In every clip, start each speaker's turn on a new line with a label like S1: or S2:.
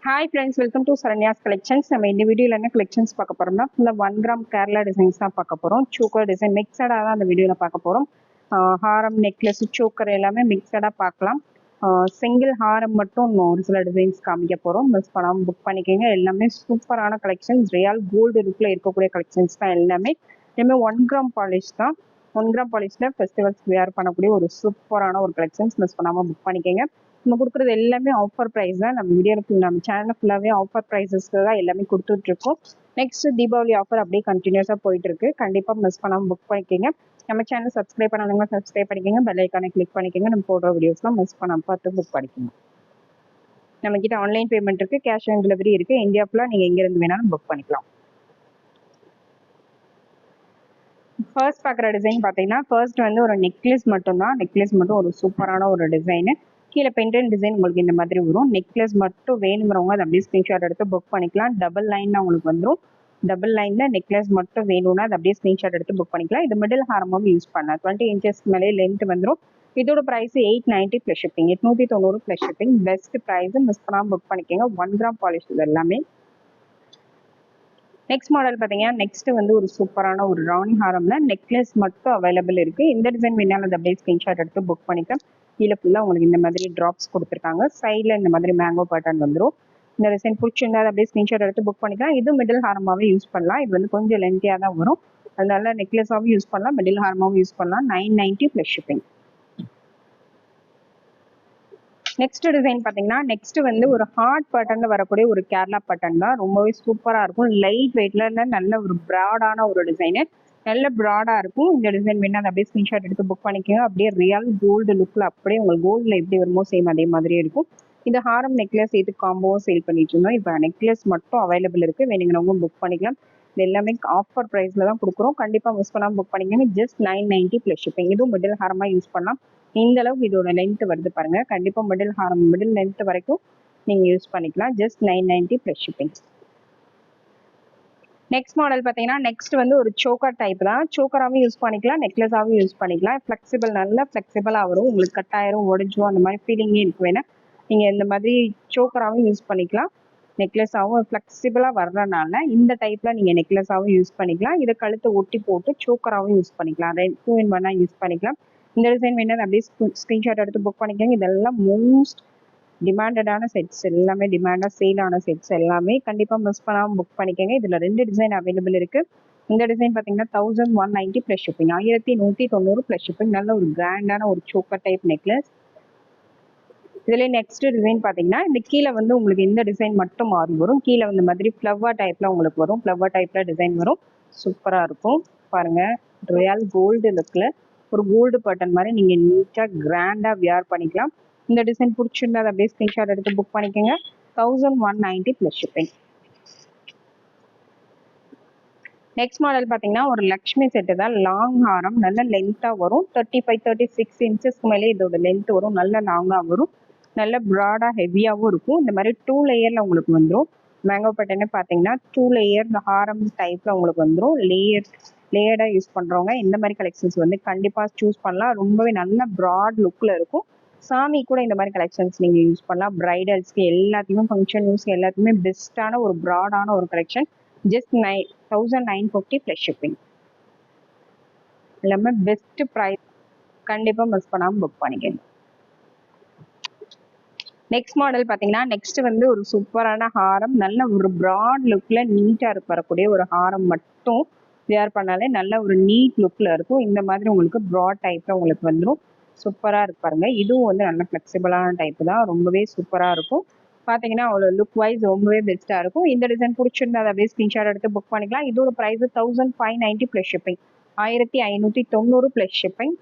S1: Hi friends, welcome to Saranya's Collections. நம்ம இந்த வீடியோல என்ன கலெக்ஷன்ஸ் பார்க்க போறோம்னா ஃபுல்லா 1 கிராம் கேரளா டிசைன்ஸ் தான் பார்க்க போறோம். சோக்கர் டிசைன் மிக்சடா தான் அந்த வீடியோல பார்க்க போறோம். ஹாரம், நெக்லஸ், சோக்கர் எல்லாமே மிக்சடா பார்க்கலாம். சிங்கிள் ஹாரம் மட்டும் ஒரு சில டிசைன்ஸ் காமிக்க போறோம். மிஸ் பண்ணாம புக் பண்ணிக்கோங்க. எல்லாமே சூப்பரான கலெக்ஷன்ஸ், ரியல் கோல்டு லுக்ல இருக்கக்கூடிய கலெக்ஷன்ஸ் தான் எல்லாமே. எல்லாமே 1 கிராம் பாலிஷ் தான். 1 கிராம் பாலிஷ்ல ஃபெஸ்டிவல்ஸ் வேர் பண்ணக்கூடிய ஒரு சூப்பரான ஒரு கலெக்ஷன்ஸ். மிஸ் பண்ணாம புக் பண்ணிக்கோங்க. நம்ம கொடுக்குறது எல்லாமே ஆஃபர் ப்ரைஸ் தான். நம்ம வீடியோவில் நம்ம சேனல் ஃபுல்லாகவே ஆஃபர் ப்ரைஸஸ்க்கு தான் எல்லாமே கொடுத்துட்ருக்கோம். நெக்ஸ்ட் தீபாவளி ஆஃபர் அப்படியே கண்டினியூஸாக போயிட்டு இருக்கு. கண்டிப்பாக மிஸ் பண்ணாமல் புக் பண்ணிக்கோங்க. நம்ம சேனல் சப்ஸ்கிரைப் பண்ணாதவங்க சப்ஸ்கிரைப் பண்ணிக்கோங்க. பெல் ஐக்கானை கிளிக் பண்ணிக்கோங்க. நம்ம போடுற வீடியோஸ்லாம் மிஸ் பண்ணாமல் பார்த்து புக் பண்ணிக்கோங்க. நம்ம கிட்ட ஆன்லைன் பேமெண்ட் இருக்கு, கேஷ் ஆன் டெலிவரி இருக்கு. இந்தியா ஃபுல்லாக நீங்கள் எங்கேருந்து வேணாலும் புக் பண்ணிக்கலாம். ஃபர்ஸ்ட் பார்க்குற டிசைன் பார்த்தீங்கன்னா ஃபர்ஸ்ட் வந்து ஒரு நெக்லஸ் மட்டும்தான். நெக்லஸ் மட்டும் ஒரு சூப்பரான ஒரு டிசைனு. கீழே பென்டன் டிசைன் உங்களுக்கு இந்த மாதிரி வரும். நெக்லஸ் மட்டும் வேணுங்கிறவங்க அதை அப்படியே ஸ்க்ரீன்ஷாட் எடுத்து புக் பண்ணிக்கலாம். டபுள் லைன் உங்களுக்கு வந்துடும். டபுள் லைன்ல நெக்லஸ் மட்டும் வேணும்னா அதை அப்படியே ஸ்க்ரீன்ஷாட் எடுத்து புக் பண்ணிக்கலாம். இது மிடில் ஹாரமும் யூஸ் பண்ணலாம். 20 இன்ச்சஸ் மேலே லென்த் வந்துடும். இதோட price 890 plus shipping, 890 plus shipping. Best price, miss பண்ணாமல் புக் பண்ணிக்கோங்க. 1 கிராம் பாலிஷ் இது எல்லாமே. நெக்ஸ்ட் மாடல் பார்த்தீங்கன்னா நெக்ஸ்ட் வந்து ஒரு சூப்பரான ஒரு ராணி ஹாரம்ல நெக்லஸ் மட்டும் அவைலபிள் இருக்கு. இந்த டிசைன் வேணாலும் அதை அப்படியே ஸ்க்ரீன்ஷாட் எடுத்து புக் பண்ணிக்கலாம். கீழே ஃபுல்லாக உங்களுக்கு இந்த மாதிரி ட்ராப்ஸ் கொடுத்துருக்காங்க. சைடில் இந்த மாதிரி மேங்கோ பேட்டர்ன் வந்துடும். இந்த டிசைன் பிடிச்சிருந்தா அப்படியே ஸ்க்ரீன்ஷாட் எடுத்து புக் பண்ணிக்கலாம். இது மிடில் ஹாரமாகவே யூஸ் பண்ணலாம். இது வந்து கொஞ்சம் லென்த்தியாக தான் வரும். அதனால நெக்லஸாகவும் யூஸ் பண்ணலாம், மிடில் ஹாரமாகவும் யூஸ் பண்ணலாம். 990 ப்ளஸ் ஷிப்பிங். நெக்ஸ்ட் டிசைன் பார்த்தீங்கன்னா நெக்ஸ்ட் வந்து ஒரு ஹார்ட் பேட்டர்ன்ல வரக்கூடிய ஒரு கேரளா பேட்டர்ன் தான். ரொம்பவே சூப்பராக இருக்கும். லைட் வெயிட்ல நல்ல ஒரு ப்ராடான ஒரு டிசைனு. நல்ல ப்ராடா இருக்கும். இந்த டிசைன் வேணா அதை அப்படியே ஸ்க்ரீன்ஷாட் எடுத்து புக் பண்ணிக்கோங்க. அப்படியே ரியல் கோல்டு லுக்ல அப்படியே உங்களுக்கு கோல்டில் எப்படி வருமோ சேம் அதே மாதிரியே இருக்கும். இந்த ஹாரம் நெக்லஸ் இது காம்போ சேல் பண்ணிட்டு இருந்தோம். இப்போ நெக்லஸ் மட்டும் அவைலபிள் இருக்கு. வேணுங்கிறவங்க புக் பண்ணிக்கலாம். இது எல்லாமே ஆஃபர் ப்ரைஸ்ல தான் கொடுக்குறோம். கண்டிப்பாக மிஸ் பண்ணாமல் புக் பண்ணிக்கோங்க. Just 990 plus shipping. இதுவும் மிடில் ஹாரமாக யூஸ் பண்ணலாம். இந்த அளவுக்கு இதோட லென்த் வருது பாருங்க. கண்டிப்பாக மிடில் ஹாரம் மிடில் லென்த் வரைக்கும் நீங்கள் யூஸ் பண்ணிக்கலாம். Just 990 plus shipping. Next model பார்த்தீங்கன்னா நெக்ஸ்ட் வந்து ஒரு சோக்கர் டைப் தான். சோக்கராகவும் யூஸ் பண்ணிக்கலாம், நெக்லஸாகவும் யூஸ் பண்ணிக்கலாம். ஃப்ளெக்சிபிள், நல்ல ஃப்ளெக்சிபிளாக வரும். உங்களுக்கு கட்டாயிரம் உடஞ்சும் அந்த மாதிரி ஃபீலிங்கே இருக்கு. வேணா நீங்கள் இந்த மாதிரி சோக்கராகவும் யூஸ் பண்ணிக்கலாம், நெக்லஸாகவும் ஃப்ளெக்சிபிளாக வர்றதுனால இந்த டைப்பில் நீங்கள் நெக்லஸாகவும் யூஸ் பண்ணிக்கலாம். இதை கழுத்தை ஒட்டி போட்டு சோக்கராகவும் யூஸ் பண்ணிக்கலாம். 2 in 1 யூஸ் பண்ணிக்கலாம். இந்த டிசைன் வேணும் அப்படியே ஸ்க்ரீன்ஷாட் எடுத்து புக் பண்ணிக்கோங்க. இதெல்லாம் மோஸ்ட் டிமாண்டடான செட்ஸ், எல்லாமே டிமாண்டாக சேல் ஆன செட்ஸ் எல்லாமே. கண்டிப்பாக மிஸ் பண்ணாமல் புக் பண்ணிக்கோங்க. இதில் 2 டிசைன் அவைலபிள் இருக்குது. இந்த டிசைன் பார்த்தீங்கன்னா 1190 ப்ளஸ் ஷிப்பிங், 1190 ப்ளஸ் ஷிப்பிங். நல்ல ஒரு கிராண்டான ஒரு சோக்கர் டைப் நெக்லஸ். இதுல நெக்ஸ்ட் டிசைன் பார்த்தீங்கன்னா இந்த கீழே வந்து உங்களுக்கு இந்த டிசைன் மட்டும் மாறி வரும். கீழே இந்த மாதிரி ஃப்ளவர் டைப்ல உங்களுக்கு வரும். ஃப்ளவர் டைப்ல டிசைன் வரும். சூப்பராக இருக்கும் பாருங்க. ரியல் கோல்டு லுக்ல ஒரு கோல்டு பேட்டர்ன் மாதிரி நீங்க நீட்டா கிராண்டா வியர் பண்ணிக்கலாம். இந்த டிசைன் பிடிச்சிருந்தா அப்படியே ஸ்கிரீன்ஷாட் எடுத்து புக் பண்ணிக்கோங்க. 1190 ப்ளஸ் ஷிப்பிங். நெக்ஸ்ட் மாடல் பார்த்தீங்கன்னா ஒரு லக்ஷ்மி செட்டு தான். லாங் ஹாரம், நல்ல லென்த்தாக வரும். 35-36 இன்ச்சஸ்க்கு மேலே இதோட லென்த் வரும். நல்ல லாங்காக வரும். நல்ல ப்ராடாக ஹெவியாகவும் இருக்கும். இந்த மாதிரி 2 லேயரில் உங்களுக்கு வந்துடும். மேங்கோ பேட்டர்னு பார்த்தீங்கன்னா 2 லேயர் இந்த ஹாரம் டைப்பில் உங்களுக்கு வந்துடும். லேயர்டாக யூஸ் பண்ணுறவங்க இந்த மாதிரி கலெக்ஷன்ஸ் வந்து கண்டிப்பாக சூஸ் பண்ணலாம். ரொம்பவே நல்ல ப்ராட் லுக்கில் இருக்கும். சாமி கூட இந்த மாதிரி கலெக்ஷன்ஸ் நீங்கள் யூஸ் பண்ணலாம். ப்ரைடல்ஸ்க்கு எல்லாத்தையுமே, ஃபங்க்ஷன் யூஸ்க்கு எல்லாத்துக்குமே பெஸ்ட்டான ஒரு ப்ராடான ஒரு கலெக்ஷன். Just 1950 plus shipping. எல்லாமே பெஸ்ட் ப்ரைஸ். கண்டிப்பாக மிஸ் பண்ணாமல் புக் பண்ணிக்கணும். நெக்ஸ்ட் மாடல் பார்த்தீங்கன்னா நெக்ஸ்ட் வந்து ஒரு சூப்பரான ஹாரம். நல்ல ஒரு ப்ராட் லுக்ல நீட்டாக வரக்கூடிய ஒரு ஹாரம் மட்டும் வியர் பண்ணாலே நல்ல ஒரு நீட் லுக்ல இருக்கும். இந்த மாதிரி உங்களுக்கு ப்ராட் டைப்ல உங்களுக்கு வந்துடும். சூப்பராக இருக்கு பாருங்க. இதுவும் வந்து நல்ல ஃப்ளெக்சிபிளான டைப் தான். ரொம்பவே சூப்பராக இருக்கும். பார்த்தீங்கன்னா அவ்வளோ லுக் வைஸ் ரொம்பவே பெஸ்ட்டாக இருக்கும். இந்த டிசைன் பிடிச்சிருந்தா அதை அப்படியே ஸ்க்ரீன்ஷாட் எடுத்து புக் பண்ணிக்கலாம். இதோட price 1590 plus shipping, 1590 plus shipping.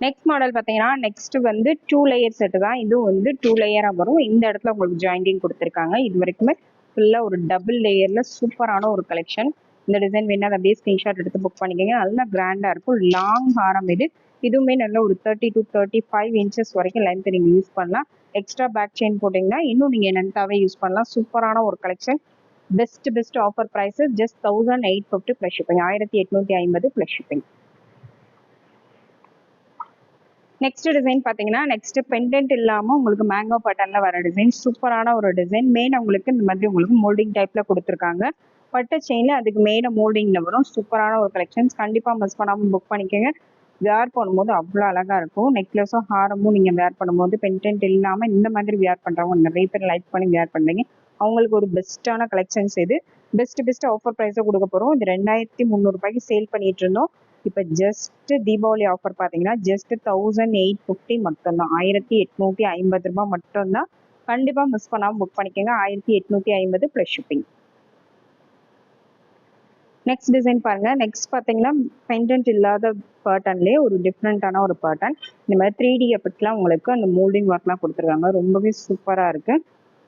S1: Next model பார்த்தீங்கன்னா நெக்ஸ்ட் வந்து 2 லேயர் செட்டு தான். இதுவும் வந்து 2 லேயராக வரும். இந்த இடத்துல உங்களுக்கு ஜாயிண்டிங் கொடுத்துருக்காங்க. இது வரைக்குமே ஃபுல்லாக ஒரு டபுள் லேயரில் சூப்பரான ஒரு கலெக்ஷன். இந்த டிசைன் வேணா அதை அப்படியே ஸ்க்ரீன்ஷாட் எடுத்து புக் பண்ணிக்கோங்க. நல்லா கிராண்டாக இருக்கும். லாங் ஹாரம் இது. இதுவுமே நல்ல ஒரு 30 to 35 இன்ச்சஸ் வரைக்கும் லென்த் நீங்கள் யூஸ் பண்ணலாம். எக்ஸ்ட்ரா பேக் செயின் போட்டிங்கன்னா இன்னும் நீங்கள் லென்த்தாகவே யூஸ் பண்ணலாம். சூப்பரான ஒரு collection. Best offer price just 1850 plus shipping, 1850 plus shipping. Next design பார்த்தீங்கன்னா நெக்ஸ்ட் பெண்டன்ட் இல்லாமல் உங்களுக்கு மேங்கோ பேட்டர்னில் வர டிசைன் சூப்பரான ஒரு டிசைன். மெயின் உங்களுக்கு இந்த மாதிரி உங்களுக்கு மோல்டிங் டைப்பில் கொடுத்துருக்காங்க. பட்டு செயினில் அதுக்கு மெயின மோல்டிங்கில் வரும். சூப்பரான ஒரு கலெக்ஷன்ஸ். கண்டிப்பாக மிஸ் பண்ணாமல் புக் பண்ணிக்கோங்க. வேர் பண்ணும்போது அவ்வளோ அழகாக இருக்கும். நெக்லஸும் ஹாரமும் நீங்கள் வேர் பண்ணும்போது பெண்டன்ட் இல்லாமல் இந்த மாதிரி வேர் பண்ணுறவங்க நிறைய பேர் லைக் பண்ணி வேர் பண்ணுறீங்க. அவங்களுக்கு ஒரு பெஸ்ட்டான கலெக்ஷன்ஸ் இது. பெஸ்ட் ஆஃபர் ப்ரைஸை கொடுக்க போகிறோம். இது 2300 சேல் பண்ணிட்டு இருந்தோம். இப்போ ஜஸ்ட் தீபாவளி ஆஃபர் பார்த்தீங்கன்னா ஜஸ்ட் 1850 மட்டும்தான். 1850 மட்டும்தான். கண்டிப்பாக மிஸ் பண்ணாமல் புக் பண்ணிக்கோங்க. 1850 ப்ளஸ் ஷிப்பிங். நெக்ஸ்ட் டிசைன் பாருங்க. நெக்ஸ்ட் பார்த்தீங்கன்னா பெண்டன்ட் இல்லாத பேட்டர்ன்லேயே ஒரு டிஃப்ரெண்ட்டான ஒரு பேட்டர்ன். இந்த மாதிரி 3D எஃபெக்ட்லாம் உங்களுக்கு அந்த மோல்டிங் ஒர்க்லாம் கொடுத்துருக்காங்க. ரொம்பவே சூப்பராக இருக்கு.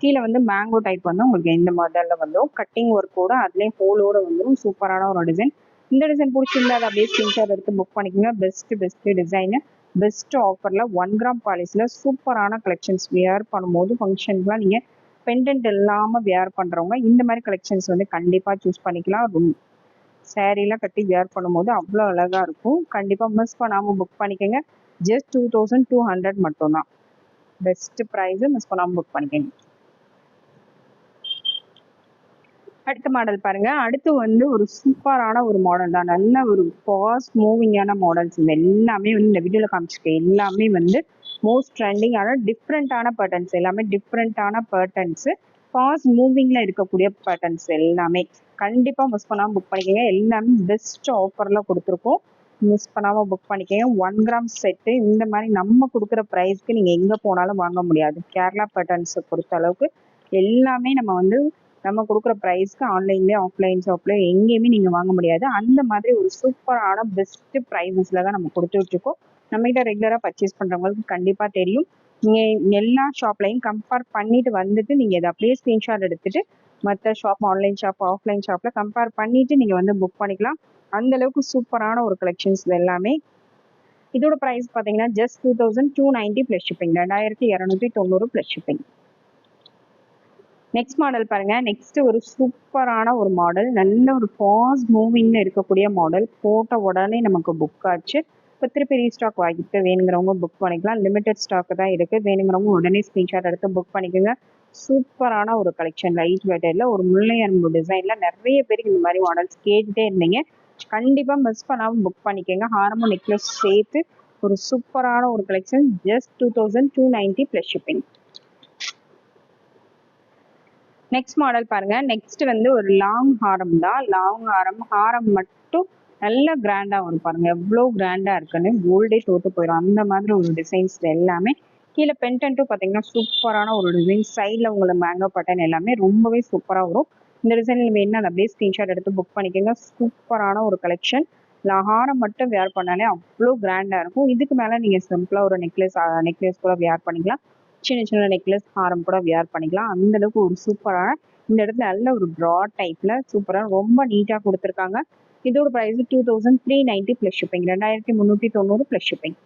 S1: கீழே வந்து மேங்கோ டைப் வந்து உங்களுக்கு எந்த மாடலில் வந்துடும். கட்டிங் ஒர்க்கோட அதுலேயே ஹோலோட வந்துடும். சூப்பரான ஒரு டிசைன். இந்த டிசைன் பிடிச்சிருந்தா அதை அப்படியே ஸ்கிரீன்ஷாட் எடுத்து புக் பண்ணிக்கோங்க. பெஸ்ட் டிசைனு பெஸ்ட் ஆஃபரில் 1 கிராம் பாலிஸில் சூப்பரான கலெக்ஷன்ஸ். வியர் பண்ணும்போது ஃபங்க்ஷனுக்குலாம் நீங்கள் பெண்டன்ட் இல்லாமல் வியர் பண்ணுறவங்க இந்த மாதிரி கலெக்ஷன்ஸ் வந்து கண்டிப்பாக சூஸ் பண்ணிக்கலாம். சேரீலாம் கட்டி வியர் பண்ணும்போது அவ்வளோ அழகாக இருக்கும். கண்டிப்பாக மிஸ் பண்ணாமல் புக் பண்ணிக்கோங்க. ஜஸ்ட் 2200 மட்டும்தான். Best price. மிஸ் பண்ணாமல் புக் பண்ணிக்கோங்க. அடுத்த மாடல் பாருங்க. அடுத்து வந்து ஒரு சூப்பரான ஒரு மாடல் தான். நல்ல ஒரு ஃபாஸ்ட் மூவிங்கான மாடல்ஸ். இது எல்லாமே வந்து இந்த வீடியோவில் காமிச்சிருக்கேன். எல்லாமே வந்து மோஸ்ட் ட்ரெண்டிங்கான டிஃப்ரெண்ட்டான பேட்டர்ன்ஸ். எல்லாமே டிஃப்ரெண்ட்டான பேட்டர்ன்ஸு. ஃபாஸ்ட் மூவிங்கில் இருக்கக்கூடிய பேட்டர்ன்ஸ் எல்லாமே கண்டிப்பாக மிஸ் பண்ணாமல் புக் பண்ணிக்கோங்க. எல்லாமே பெஸ்ட் ஆஃபரில் கொடுத்துருக்கோம். மிஸ் பண்ணாமல் புக் பண்ணிக்கோங்க. 1 கிராம் செட்டு இந்த மாதிரி நம்ம கொடுக்குற ப்ரைஸ்க்கு நீங்கள் எங்கே போனாலும் வாங்க முடியாது. கேரளா பேட்டர்ன்ஸை பொறுத்த அளவுக்கு எல்லாமே நம்ம கொடுக்குற ப்ரைஸ்க்கு ஆன்லைன்லேயே ஆஃப்லைன் ஷாப்ல எங்கேயுமே நீங்கள் வாங்க முடியாது. அந்த மாதிரி ஒரு சூப்பரான பெஸ்ட் ப்ரைஸஸில் தான் நம்ம கொடுத்துட்ருக்கோம். நம்மகிட்ட ரெகுலராக பர்ச்சேஸ் பண்ணுறவங்களுக்கு கண்டிப்பாக தெரியும். நீங்கள் எல்லா ஷாப்லையும் கம்பேர் பண்ணிட்டு வந்துட்டு நீங்கள் இதை அப்படியே ஸ்க்ரீன்ஷாட் எடுத்துட்டு மற்ற ஷாப் ஆன்லைன் ஷாப் ஆஃப்லைன் ஷாப்பில் கம்பேர் பண்ணிட்டு நீங்கள் வந்து புக் பண்ணிக்கலாம். அந்த அளவுக்கு சூப்பரான ஒரு கலெக்ஷன்ஸ் இது எல்லாமே. இதோட ப்ரைஸ் பார்த்தீங்கன்னா just 2290 plus shipping. 2290 plus shipping. Next model பாருங்க. நெக்ஸ்ட் ஒரு சூப்பரான ஒரு மாடல். நல்ல ஒரு ஃபாஸ்ட் மூவிங்ல இருக்கக்கூடிய மாடல். போட்ட உடனே நமக்கு புக் ஆச்சு. இப்போ திருப்பி ரீஸ்டாக் வாங்கிட்டு வேணுங்கிறவங்க புக் பண்ணிக்கலாம். லிமிடெட் ஸ்டாக் தான் இருக்கு. வேணுங்கிறவங்க உடனே ஸ்கிரீன்ஷாட் எடுத்து புக் பண்ணிக்கோங்க. சூப்பரான ஒரு கலெக்ஷன். லைட் வெயிட்டர்ல ஒரு முல்லை அன்பு டிசைன்ல நிறைய பேருக்கு இந்த மாதிரி மாடல்ஸ் கேட்டுட்டே இருந்தீங்க. கண்டிப்பா மிஸ் பண்ணாம புக் பண்ணிக்கோங்க. ஹாரமும் நெக்லஸ் சேர்த்து ஒரு சூப்பரான ஒரு collection. Just 2290 plus shipping. Next model பாருங்க. நெக்ஸ்ட் வந்து ஒரு லாங் ஹாரம் தான். லாங் ஹாரம் மட்டும் நல்ல கிராண்டா வரும். பாருங்க எவ்வளோ கிராண்டா இருக்குன்னு. கோல்டே தோத்து போயிடும் அந்த மாதிரி ஒரு டிசைன்ஸ் எல்லாமே. கீழே பென்டென்ட்டும் பார்த்தீங்கன்னா சூப்பரான ஒரு டிசைன். சைடில் உங்களுக்கு மேங்கோ பட்டன் எல்லாமே ரொம்பவே சூப்பராக வரும். இந்த டிசைனில் வேணும்னா அதை அப்படியே ஸ்க்ரீன்ஷாட் எடுத்து புக் பண்ணிக்கோங்க. சூப்பரான ஒரு கலெக்ஷன். ஹாரம் மட்டும் வேர் பண்ணாலே அவ்வளோ கிராண்டாக இருக்கும். இதுக்கு மேலே நீங்கள் சிம்பிளாக ஒரு நெக்லஸ் கூட வேர் பண்ணிக்கலாம். சின்ன நெக்லஸ் ஹாரம் கூட வியர் பண்ணிக்கலாம். அந்த அளவுக்கு ஒரு சூப்பரான இந்த இடத்துல நல்ல ஒரு ப்ராட் டைப்ல சூப்பராக ரொம்ப நீட்டாக கொடுத்துருக்காங்க. இதோட price 2390 plus shipping. 2390 plus shipping.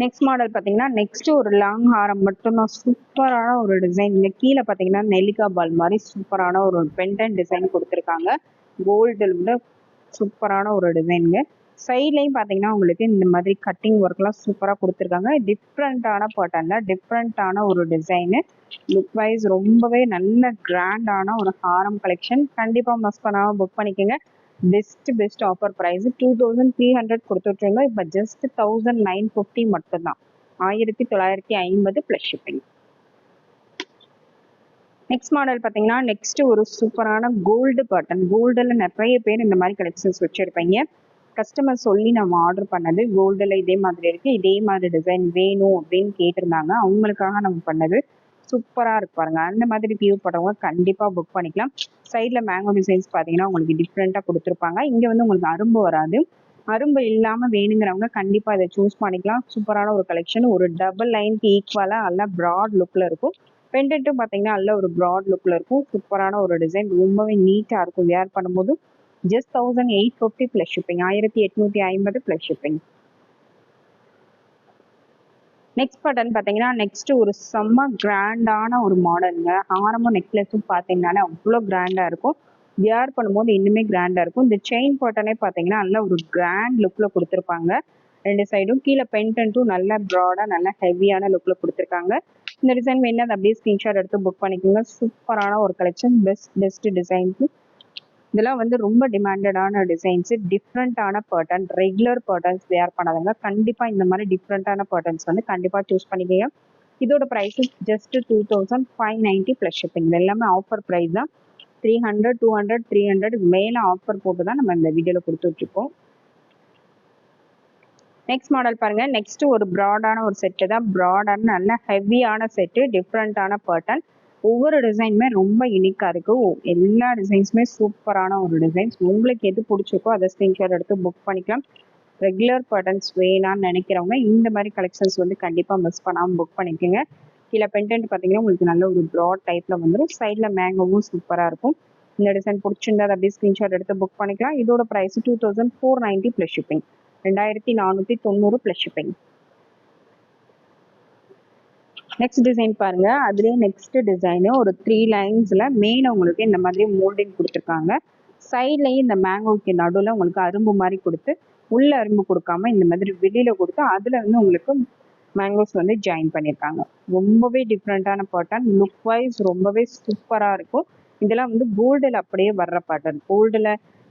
S1: Next model பார்த்தீங்கன்னா நெக்ஸ்ட் ஒரு லாங் ஹாரம் மட்டும்தான். சூப்பரான ஒரு டிசைன். இங்கே கீழே பார்த்தீங்கன்னா நெல்லிக்காய் பால் மாதிரி சூப்பரான ஒரு பென்டன் டிசைன் கொடுத்துருக்காங்க. கோல்டில் விட சூப்பரான ஒரு டிசைனுங்க. சைட்லையும் பார்த்தீங்கன்னா உங்களுக்கு இந்த மாதிரி கட்டிங் ஒர்க்லாம் சூப்பராக கொடுத்துருக்காங்க. டிஃப்ரெண்ட்டான பேட்டர்னில் டிஃப்ரெண்ட்டான ஒரு டிசைனு. லுக் வைஸ் ரொம்பவே நல்ல கிராண்டான ஒரு ஹாரம் கலெக்ஷன். கண்டிப்பாக மிஸ் பண்ணாமல் புக் பண்ணிக்கோங்க. பெஸ்ட் ஆஃபர் ப்ரைஸ் 2300 கொடுத்துட்ருங்க. இப்போ ஜஸ்ட் 1950 மட்டும்தான். 1950 ப்ளஸ் ஷிப்பிங். நெக்ஸ்ட் மாடல் பார்த்தீங்கன்னா நெக்ஸ்ட் ஒரு சூப்பரான கோல்டு பேட்டர்ன். கோல்டில் நிறைய பேர் இந்த மாதிரி கலெக்ஷன்ஸ் வச்சுருப்பீங்க. கஸ்டமர் சொல்லி நம்ம ஆர்டர் பண்ணது. கோல்டில் இதே மாதிரி இருக்குது, இதே மாதிரி டிசைன் வேணும் அப்படின்னு கேட்டிருந்தாங்க. அவங்களுக்காக நம்ம பண்ணது. சூப்பராக இருக்கு பாருங்க. அந்த மாதிரி வியூ பண்ணுறவங்க கண்டிப்பாக புக் பண்ணிக்கலாம். சைடில் மேங்கோ டிசைன்ஸ் பார்த்தீங்கன்னா உங்களுக்கு டிஃப்ரெண்ட்டாக கொடுத்துருப்பாங்க. இங்கே வந்து உங்களுக்கு அரும்பு வராது. அரும்பு இல்லாமல் வேணுங்கிறவங்க கண்டிப்பாக இதை சூஸ் பண்ணிக்கலாம். சூப்பரான ஒரு கலெக்ஷன். ஒரு டபுள் லைனுக்கு ஈக்குவலாக நல்லா ப்ராட் லுக்கில் இருக்கும். பெண்டன்ட்டும் பார்த்தீங்கன்னா நல்ல ஒரு ப்ராட் லுக்கில் இருக்கும். சூப்பரான ஒரு டிசைன். ரொம்பவே நீட்டாக இருக்கும் வேர் பண்ணும்போது. Just 1850 plus shipping. 1850 plus shipping. Next pattern பார்த்தீங்கன்னா நெக்ஸ்ட் ஒரு செம்ம கிராண்டான ஒரு மாடலுங்க. ஹாரமும் நெக்லஸும் பார்த்தீங்கன்னாலே அவ்வளோ கிராண்டாக இருக்கும். வியர் பண்ணும்போது இன்னுமே கிராண்டா இருக்கும். இந்த செயின் பாட்டனே பார்த்தீங்கன்னா நல்ல ஒரு கிராண்ட் லுக்ல கொடுத்துருப்பாங்க. 2 சைடும் கீழே பெண்டன்ட்டும் நல்ல ப்ராடா நல்ல ஹெவியான லுக்ல கொடுத்துருக்காங்க. இந்த டிசைன் வேணா அதை அப்படியே ஸ்கிரீன்ஷாட் எடுத்து புக் பண்ணிக்கோங்க. சூப்பரான ஒரு கலெக்ஷன், பெஸ்ட் டிசைன்ஸ். இதெல்லாம் வந்து ரொம்ப டிமாண்டடான டிசைன்ஸ், டிஃப்ரெண்டான பேட்டர்ன், ரெகுலர் பேட்டர்ன்ஸ் வேர் பண்ணாதவங்க கண்டிப்பா இந்த மாதிரி டிஃப்ரெண்டான பேட்டர்ன்ஸ் வந்து கண்டிப்பா சூஸ் பண்ணிக்கோங்க. இதோட ப்ரைஸ் ஜஸ்ட் 2590 ப்ளஸ் ஷிப்பிங். இது எல்லாமே ஆஃபர் ப்ரைஸ் தான். 300, 200, 300 மேல ஆஃபர் போட்டு தான் நம்ம இந்த வீடியோல கொடுத்துட்டு இருக்கோம். நெக்ஸ்ட் மாடல் பாருங்க. நெக்ஸ்ட் ஒரு ப்ராடான ஒரு செட்டு தான். ப்ராடான நல்ல ஹெவியான செட்டு, டிஃப்ரெண்டான பேட்டர்ன். ஒவ்வொரு டிசைனுமே ரொம்ப யூனிக்கா இருக்கு. எல்லா டிசைன்ஸுமே சூப்பரான ஒரு டிசைன்ஸ். உங்களுக்கு எது பிடிச்சிருக்கோ அதை ஸ்கிரீன்ஷாட் எடுத்து புக் பண்ணிக்கலாம். ரெகுலர் பேட்டர்ன்ஸ் வேணாம்னு நினைக்கிறவங்க இந்த மாதிரி கலெக்ஷன்ஸ் வந்து கண்டிப்பா மிஸ் பண்ணாம புக் பண்ணிக்கோங்க. கீழே பெண்டன்ட் பார்த்தீங்கன்னா உங்களுக்கு நல்ல ஒரு ப்ராட் டைப்ல வந்துடும். சைட்ல மேங்கோவும் சூப்பரா இருக்கும். இந்த டிசைன் பிடிச்சிருந்தா அதை அப்படியே ஸ்கிரீன்ஷாட் எடுத்து புக் பண்ணிக்கலாம். இதோட price 2490 plus shipping. 2490 plus shipping. Next design பாருங்க. அதுலேயே நெக்ஸ்ட் டிசைனு ஒரு 3 லைன்ஸ்ல மேல உங்களுக்கு இந்த மாதிரி மோல்டிங் கொடுத்துருக்காங்க. சைட்லயும் இந்த மேங்கோக்கு நடுவில் உங்களுக்கு அரும்பு மாதிரி கொடுத்து, உள்ள அரும்பு கொடுக்காம இந்த மாதிரி வெளியில கொடுத்து அதுல வந்து உங்களுக்கு மேங்கோஸ் வந்து ஜாயின் பண்ணியிருக்காங்க. ரொம்பவே டிஃப்ரெண்டான பேட்டர்ன், லுக் வைஸ் ரொம்பவே சூப்பரா இருக்கும். இதெல்லாம் வந்து கோல்டில் அப்படியே வர்ற பேட்டர்ன். கோல்டில்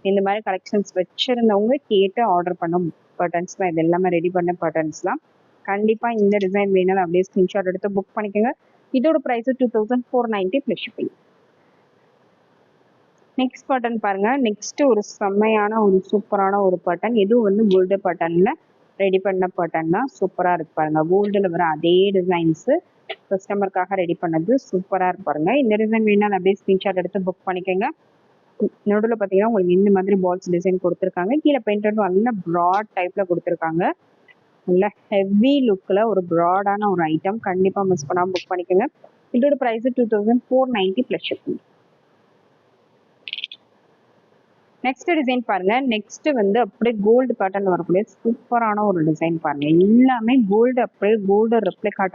S1: இந்த மாதிரி கலெக்ஷன்ஸ் வச்சிருந்தவங்க கேட்டு ஆர்டர் பண்ண பேட்டர்ன்ஸ் தான். இது எல்லாமே ரெடி பண்ண பேட்டர்ன்ஸ் தான். கண்டிப்பா இந்த டிசைன் வேணாலும் அப்படியே ஸ்கிரீன்ஷாட் எடுத்து புக் பண்ணிக்கோங்க. இதோட price 2490 plus shipping. Next pattern பாருங்க. நெக்ஸ்ட் ஒரு செம்மையான ஒரு சூப்பரான ஒரு பேட்டர்ன். இதுவும் வந்து கோல்டு பேட்டர்ன்ல ரெடி பண்ண பேட்டர்ன் தான். சூப்பரா இருக்கு பாருங்க. கோல்டுல வர அதே டிசைன்ஸ் கஸ்டமருக்காக ரெடி பண்ணது சூப்பரா இருக்கு பாருங்க. இந்த டிசைன் வேணாலும் அப்படியே ஸ்கிரீன்ஷாட் எடுத்து புக் பண்ணிக்கோங்க. நடுவில் பார்த்தீங்கன்னா உங்களுக்கு இந்த மாதிரி பால்ஸ் டிசைன் கொடுத்துருக்காங்க. கீழே பெயிண்டடும் நல்ல ப்ராட் டைப்ல கொடுத்துருக்காங்க. நல்ல ஹெவி லுக்கில் ஒரு ப்ராடான ஒரு ஐட்டம். கண்டிப்பாக மிஸ் பண்ணாமல் புக் பண்ணிக்கோங்க. இதோட price 2490 plus shipping. Next design பாருங்க. நெக்ஸ்ட் வந்து அப்படியே கோல்டு பேட்டர்ன் வரக்கூடிய சூப்பரான ஒரு டிசைன் பாருங்க. எல்லாமே கோல்டு, அப்படியே கோல்டு ரெப்ளிகா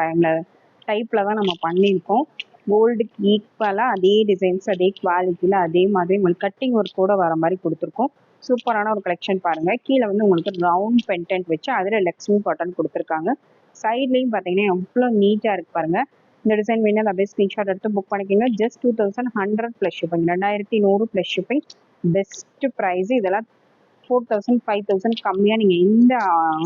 S1: டைப்ல தான் நம்ம பண்ணியிருக்கோம். கோல்டுக்கு ஈக்குவலாக அதே டிசைன்ஸ் அதே குவாலிட்டியில் அதே மாதிரி உங்களுக்கு கட்டிங் ஒர்க் கூட வர மாதிரி கொடுத்துருக்கோம். சூப்பரான ஒரு கலெக்ஷன் பாருங்க. கீழே வந்து உங்களுக்கு ரவுண்ட் பென்டென்ட் வச்சு அதில் லக்ஷ்மி காட்டன் கொடுத்துருக்காங்க. சைட்லையும் பார்த்தீங்கன்னா எவ்வளோ நீட்டாக இருக்கு பாருங்க. இந்த டிசைன் வேணும் அப்படியே ஸ்க்ரீன்ஷாட் எடுத்து புக் பண்ணிக்கோங்க. Just 2100 plus shipping. 2100 plus shipping. Best price. இதெல்லாம் 4000 5000 கம்மியாக நீங்கள் இந்த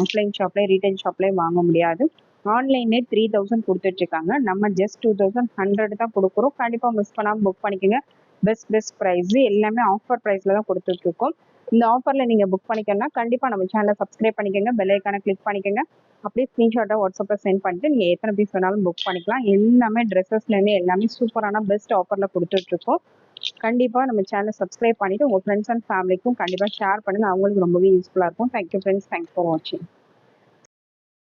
S1: ஆஃப்லைன் ஷாப்லேயே ரீட்டைல் ஷாப்லேயே வாங்க முடியாது. ஆன்லைன்லேயே 3000 கொடுத்துட்ருக்காங்க. நம்ம ஜஸ்ட் 2100 தான் கொடுக்குறோம். கண்டிப்பாக மிஸ் பண்ணாமல் புக் பண்ணிக்கோங்க. Best price. எல்லாமே ஆஃபர் ப்ரைஸில் தான் கொடுத்துட்ருக்கோம். இந்த ஆஃபரில் நீங்கள் புக் பண்ணிக்கணும்னா கண்டிப்பாக நம்ம சேனலை சப்ஸ்கிரைப் பண்ணிக்கோங்க. பெல் ஐக்கானை கிளிக் பண்ணிக்கோங்க. அப்படியே ஸ்க்ரீன்ஷாட்டை வாட்ஸ்அப்பில் சென்ட் பண்ணிட்டு நீங்கள் எத்தனை பீஸ் வேணாலும் புக் பண்ணிக்கலாம். எல்லாமே ட்ரெஸ்ஸஸ்லேருந்து எல்லாமே சூப்பரான பெஸ்ட் ஆஃபரில் கொடுத்துட்ருக்கோம். கண்டிப்பாக நம்ம சேனலை சப்ஸ்கிரைப் பண்ணிவிட்டு உங்கள் ஃப்ரெண்ட்ஸ் அண்ட் ஃபேமிலிக்கும் கண்டிப்பாக ஷேர் பண்ணுங்கள். அவங்களுக்கு ரொம்பவே யூஸ்ஃபுல்லாக இருக்கும். Thank you friends. தேங்க்ஸ் ஃபார் வாட்சிங்.